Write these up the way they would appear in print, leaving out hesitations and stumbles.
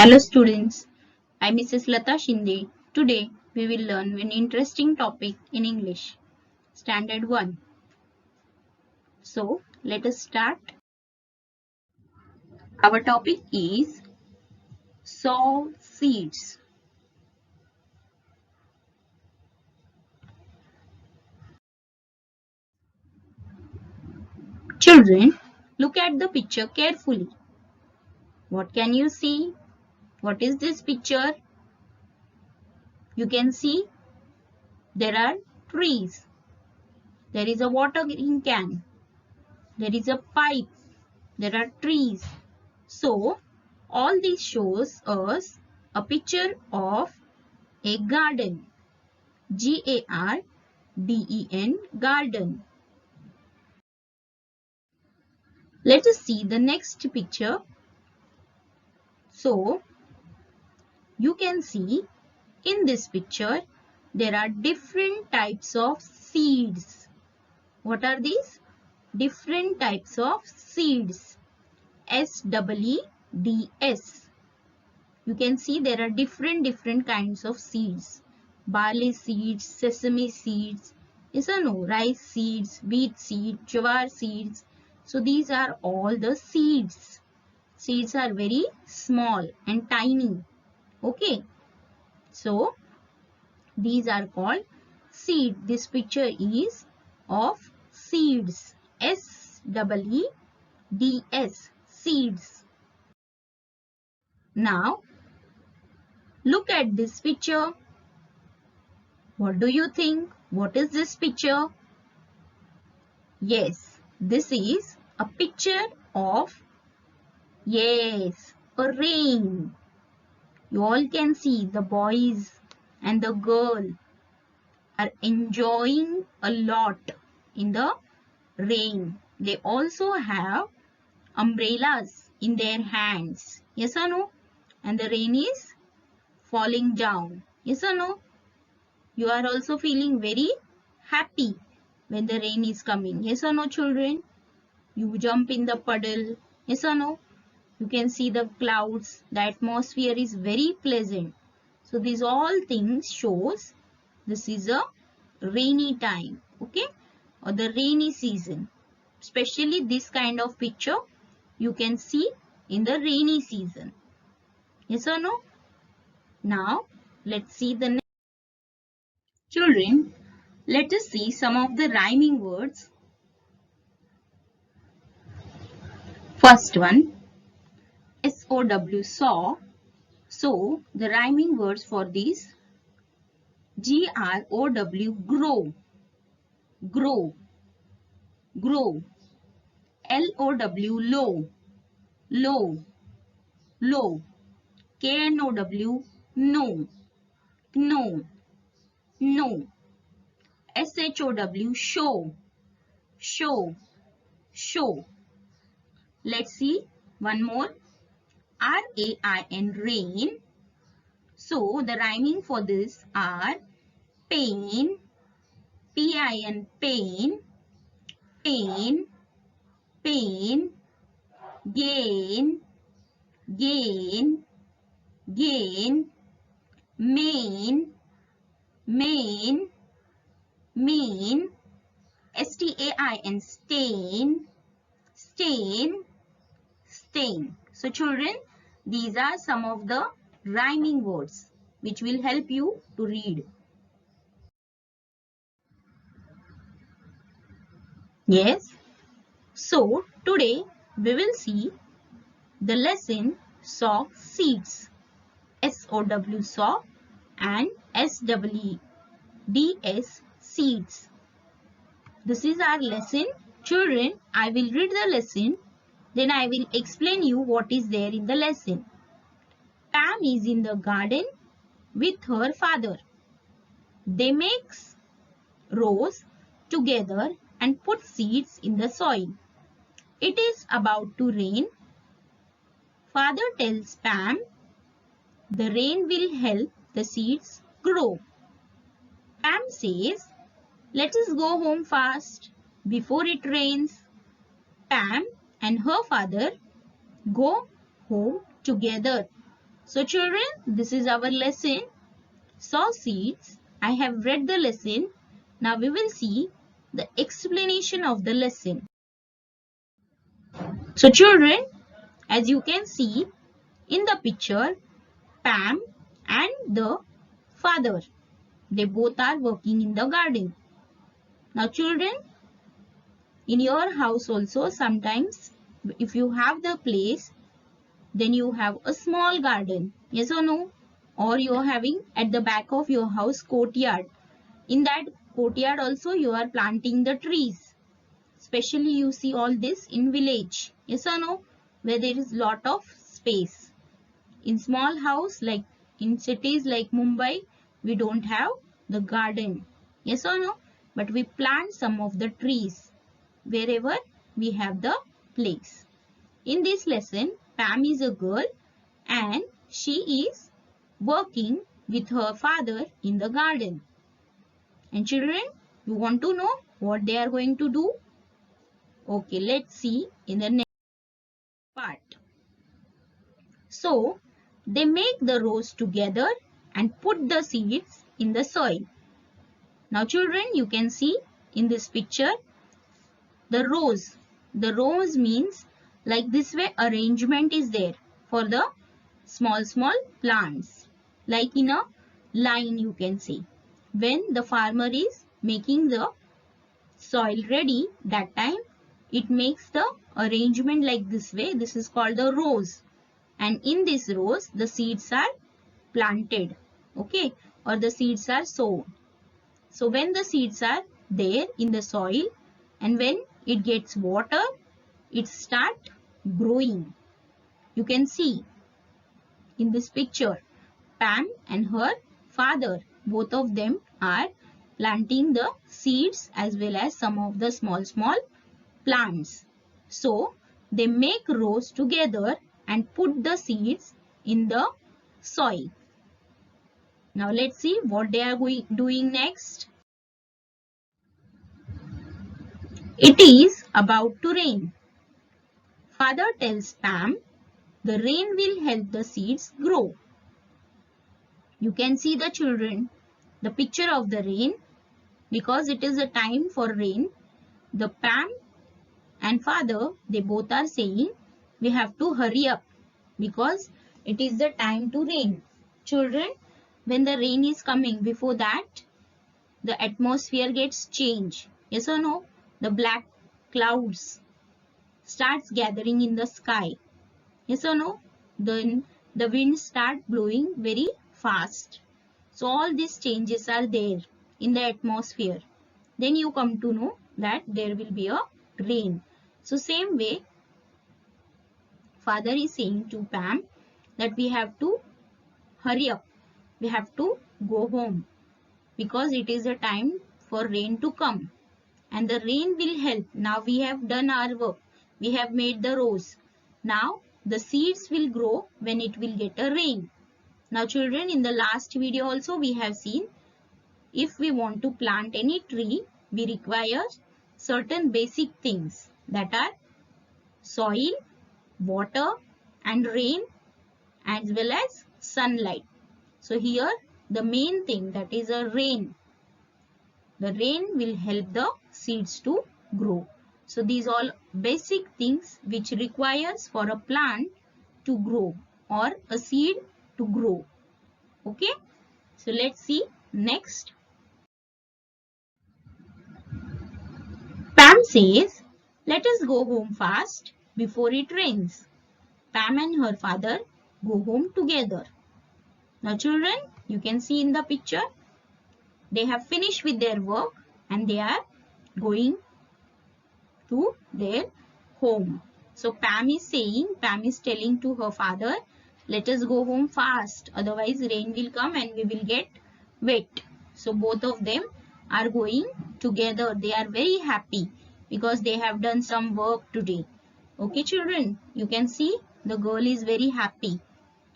Hello students, I'm Mrs. Lata Shinde. Today we will learn an interesting topic in English, Standard 1. So let us start. Our topic is sow seeds. Children, look at the picture carefully. What can you see? What is this picture? You can see there are trees. There is a watering can. There is a pipe. There are trees. So, all this shows us a picture of a garden. Garden, garden. Let us see the next picture. So, you can see in this picture there are different types of seeds. What are these? Different types of seeds. SEEDS. You can see there are different kinds of seeds. Barley seeds, sesame seeds, rice seeds, wheat seeds, jawar seeds. So these are all the seeds. Seeds are very small and tiny. Okay. So these are called seed. This picture is of seeds. SEEDS. Seeds. Now look at this picture. What do you think? What is this picture? Yes, this is a picture of, yes, a rain. You all can see the boys and the girl are enjoying a lot in the rain. They also have umbrellas in their hands. Yes or no? And the rain is falling down. Yes or no? You are also feeling very happy when the rain is coming. Yes or no, children? You jump in the puddle. Yes or no? You can see the clouds. The atmosphere is very pleasant. So these all things shows this is a rainy time. Okay? Or the rainy season. Especially this kind of picture you can see in the rainy season. Yes or no? Now let's see the next. Children, let us see some of the rhyming words. First one, SOW, saw. So, the rhyming words for this, GROW, grow, grow, grow. LOW, low, low, low. KNOW, no, no, no. SHOW, show, show, show. Let's see one more. RAIN, rain. So the rhyming for this are pain, PIN, pain, pain, pain, gain, gain, gain, main, main, mean, STAIN, stain, stain, stain. So children, these are some of the rhyming words which will help you to read. Yes. So today we will see the lesson sow seeds. SOW, sow, and SEEDS, seeds. This is our lesson. Children, I will read the lesson. Then I will explain you what is there in the lesson. Pam is in the garden with her father. They mix rows together and put seeds in the soil. It is about to rain. Father tells Pam the rain will help the seeds grow. Pam says, "Let us go home fast before it rains." Pam and her father go home together. So children, this is our lesson. Saw seeds. I have read the lesson. Now we will see the explanation of the lesson. So children, as you can see in the picture, Pam and the father, they both are working in the garden. Now children, in your house also sometimes if you have the place, then you have a small garden. Yes or no? Or you are having at the back of your house courtyard. In that courtyard also you are planting the trees. Especially you see all this in village. Yes or no? Where there is lot of space. In small house like in cities like Mumbai, we don't have the garden. Yes or no? But we plant some of the trees wherever we have the place. In this lesson, Pam is a girl and she is working with her father in the garden. And children, you want to know what they are going to do? Okay, let's see in the next part. So, they make the rows together and put the seeds in the soil. Now children, you can see in this picture the rows. The rows means like this way arrangement is there for the small plants. Like in a line you can see. When the farmer is making the soil ready, that time it makes the arrangement like this way. This is called the rows. And in these rows, the seeds are planted. Okay. Or the seeds are sown. So when the seeds are there in the soil and when it gets water, it start growing. You can see in this picture, Pam and her father, both of them are planting the seeds as well as some of the small plants. So they make rows together and put the seeds in the soil. Now let's see what they are doing next. It is about to rain. Father tells Pam the rain will help the seeds grow. You can see the children, the picture of the rain, because it is a time for rain. The Pam and father, they both are saying we have to hurry up because it is the time to rain. Children, when the rain is coming, before that, the atmosphere gets changed. Yes or no? The black clouds starts gathering in the sky. Yes or no? Then the wind start blowing very fast. So all these changes are there in the atmosphere. Then you come to know that there will be a rain. So same way, father is saying to Pam that we have to hurry up. We have to go home because it is a time for rain to come. And the rain will help. Now we have done our work. We have made the rows. Now the seeds will grow when it will get a rain. Now children, in the last video also we have seen if we want to plant any tree, we require certain basic things that are soil, water and rain as well as sunlight. So here the main thing, that is a rain. The rain will help the seeds to grow. So these all basic things which requires for a plant to grow or a seed to grow. Okay. So let's see next. Pam says, let us go home fast before it rains. Pam and her father go home together. Now children, you can see in the picture, they have finished with their work and they are going to their home. So Pam is telling to her father, let us go home fast, otherwise rain will come and we will get wet. So both of them are going together. They are very happy because they have done some work today. Okay children, you can see the girl is very happy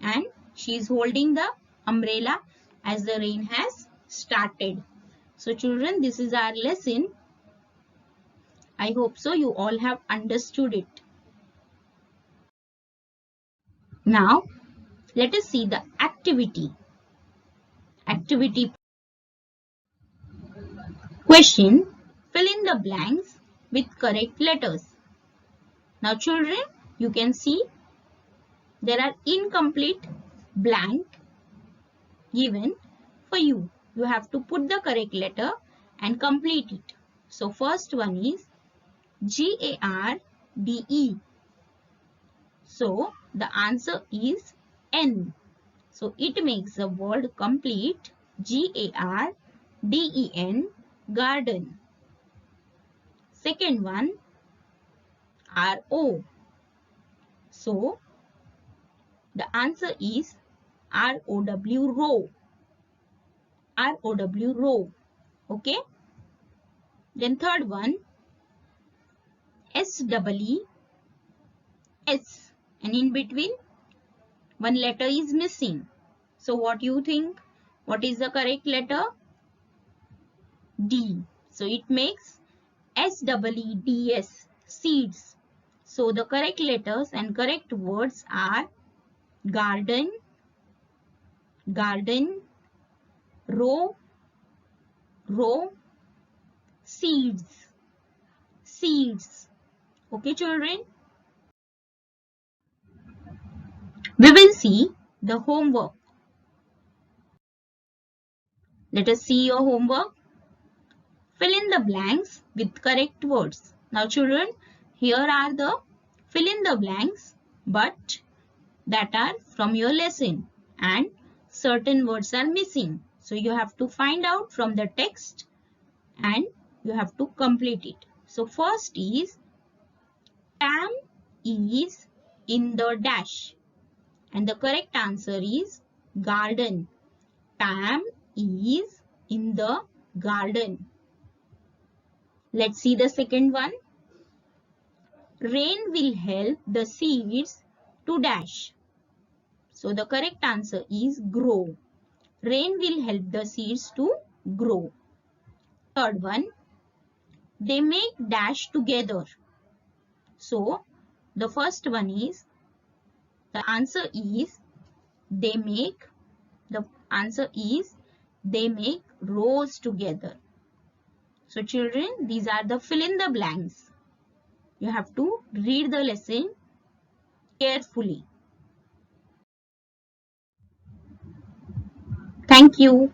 and she is holding the umbrella as the rain has started. So children, this is our lesson. I hope so you all have understood it. Now Let us see the activity. Activity question. Fill in the blanks with correct letters. Now children, you can see there are incomplete blank given for you. You have to put the correct letter and complete it. So first one is G-A-R-D-E. So the answer is N. So it makes the word complete. G-A-R-D-E-N, garden. Second one, R-O. So the answer is R-O-W, row. R-O-W, row. Okay. Then third one, S-E-E-S. And in between, one letter is missing. So what do you think? What is the correct letter? D. So it makes S-E-E-D-S, seeds. So the correct letters and correct words are garden, garden, row, row, seeds, seeds. Okay, children? We will see the homework. Let us see your homework. Fill in the blanks with correct words. Now children, here are the fill in the blanks but that are from your lesson and certain words are missing. So you have to find out from the text and you have to complete it. So first is Tam is in the dash and the correct answer is garden. Tam is in the garden. Let's see the second one. Rain will help the seeds to dash. So the correct answer is grow. Rain will help the seeds to grow. Third one, they make dash together. So the first one is, the answer is they make, the answer is they make rows together. So children, these are the fill in the blanks. You have to read the lesson carefully. Thank you.